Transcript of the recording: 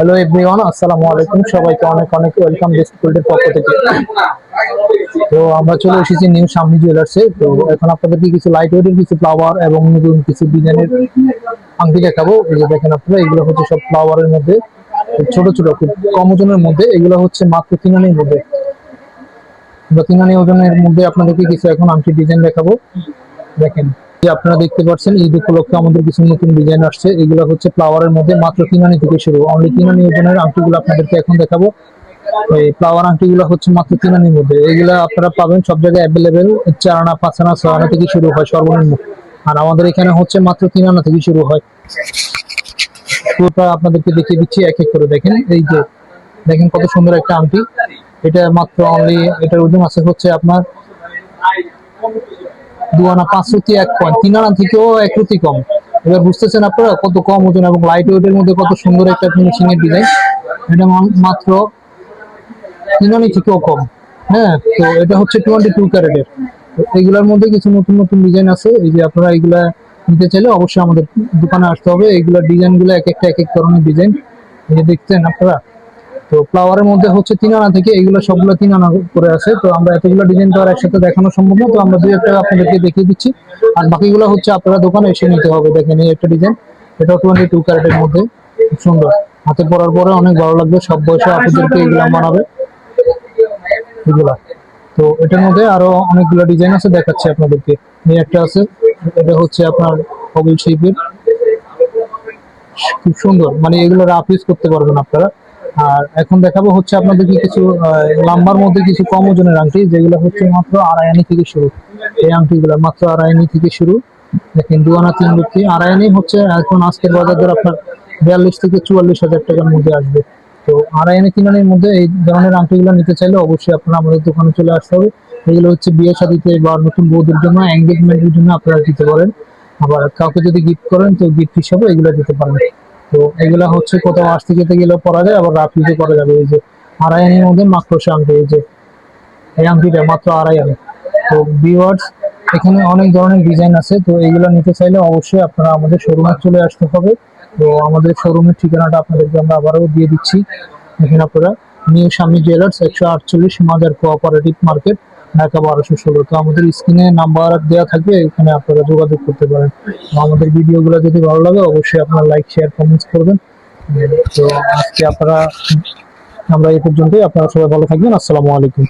Hello everyone, আসসালামু আলাইকুম। সবাইকে অনেক অনেক ওয়েলকাম বেস্ট গোল্ডের পক্ষ থেকে। তো আমরা চলে এসেছি নিউ শামনি জুয়েলার্সে। তো এখন আপনাদেরকে কিছু লাইট ওয়েটের কিছু ফ্লাওয়ার এবং নতুন কিছু ডিজাইনের আংটি দেখাবো। এই যে দেখেন আপনারা, এগুলো হচ্ছে সব ফ্লাওয়ারের মধ্যে, ছোট ছোট খুব কম ওজনের মধ্যে। এগুলো হচ্ছে মাত্র 3 আনির মধ্যে। আমরা 3 আনি ওজনের মধ্যে আপনাদেরকে কিছু এখন আংটি ডিজাইন দেখাবো। দেখেন, যে আপনারা দেখতে পাচ্ছেন ঈদ উপলক্ষে আমাদের কিছু নতুন ডিজাইন আসছে। এগুলো হচ্ছে ফ্লাওয়ারের মধ্যে, মাত্র 3 আনি থেকে শুরু। অনলি 3 আনি ওজনের আংটিগুলো আপনাদেরকে এখন দেখাবো। এই ফ্লাওয়ার আংটিগুলো হচ্ছে মাত্র 3 আনির মধ্যে। এগুলা আপনারা পাবেন সব জায়গায় অ্যাভেলেবেল। 4 আনা, 5 আনা, 6 আনা থেকে শুরু হয় সর্বনিম্ন। আর আমাদের এখানে হচ্ছে মাত্র 3 আনা থেকে শুরু হয়। পুরোটা আপনাদেরকে দেখিয়ে দিচ্ছি এক এক করে। দেখেন, এই যে দেখেন কত সুন্দর একটা আংটি। এটা মাত্র অনলি, এটার ওজন আছে হচ্ছে আপনার 2 আনা 501 পয়েন্ট। 3 আনা থেকেও 1 রুটি কম। এবার বুঝতেছেন আপনারা কত কম ওজন এবং লাইট ওয়েটের মধ্যে কত সুন্দর একটা ফিনিশিং এর ডিজাইন। এটা মাত্র 3 আনি থেকেও কম। হ্যাঁ, তো এটা হচ্ছে 22 ক্যারেটের। তো এগুলোর মধ্যে কিছু নতুন নতুন ডিজাইন আছে। এই যে আপনারা এগুলা নিতে চাইলে অবশ্যই আমাদের দোকানে আসতে হবে। এইগুলোর ডিজাইন গুলো এক একটা এক এক ধরনের ডিজাইন। এই যে দেখছেন আপনারা। তো ফ্লাওয়ারের মধ্যে হচ্ছে 3 আনা থেকে, এগুলো সবগুলো 3 আনা করে আছে। তো আমরা এতগুলো ডিজাইন তো আর একসাথে দেখানো সম্ভব না, তো আমরা দুই একটা আপনাদেরকে দেখিয়ে দিচ্ছি। আর বাকিগুলো হচ্ছে আপনারা দোকানে এসে নিতে হবে। দেখেন, এই একটা ডিজাইন, এটা 22 ক্যারেটের মধ্যে, খুব সুন্দর। হাতে পরার পরে অনেক ভালো লাগবে। সব বয়সে আপনাদেরকে এগুলো মানাবে এগুলা। তো এটার মধ্যে আরো অনেকগুলো ডিজাইন আছে, দেখাচ্ছি আপনাদেরকে। এই একটা আছে, এটা হচ্ছে আপনার ওভাল শেপের, খুব সুন্দর। মানে এগুলো রাফ ইউজ করতে পারবেন আপনারা। আর এখন দেখাবো হচ্ছে আপনাদেরকে কিছু লাম্বার মধ্যে কিছু কম ওজনের আংটি, যেগুলো হচ্ছে মাত্র 2.5 আনি থেকে শুরু। এই আংটিগুলো মাত্র 2.5 আনি থেকে শুরু। দেখেন, 2 আনা 3 রুটি। 2.5 আনি হচ্ছে এখন আজকের বাজার দর আপনার 42 থেকে 44 হাজার টাকার মধ্যে আসবে। তো 2.5 আনি 3 আনির মধ্যে এই ধরনের আংটিগুলো নিতে চাইলে অবশ্যই আপনারা আমাদের দোকানে চলে আসতে হবে। এগুলো হচ্ছে বিয়ে শাদীতে বা নতুন বউদের জন্য, এঙ্গেজমেন্টের জন্য আপনারা দিতে পারেন। আবার কাউকে যদি গিফট করেন তো গিফট হিসাবে এগুলো দিতে পারেন। তো এগুলা হচ্ছে কোথাও আসতে যেতে গেলেও পরা যায়, আবার রাফ ইউজও করা যাবে। এই যে 2.5 আনির মধ্যে মাকড়সা আংটি, এই যে এই আংটিটা মাত্র 2.5 আনি। তো ভিউয়ার্স, এখানে অনেক ধরনের ডিজাইন আছে। তো এইগুলো নিতে চাইলে অবশ্যই আপনারা আমাদের শোরুমে চলে আসতে হবে। তো আমাদের শোরুমের ঠিকানাটা আপনাদেরকে আমরা আবারও দিয়ে দিচ্ছি। এখানে আপনারা নিউ শামনি জুয়েলার্স, 148 মাজার কোঅপারেটিভ মার্কেট, ঢাকা 1216। তো আমাদের স্ক্রিনে নাম্বার দেওয়া থাকবে, এখানে আপনারা যোগাযোগ করতে পারেন। তো আমাদের ভিডিওগুলো যদি ভালো লাগে অবশ্যই আপনারা লাইক, শেয়ার, কমেন্টস করবেন। তো আজকে আমরা এই পর্যন্তই। আপনারা সবাই ভালো থাকবেন। আসসালামু আলাইকুম।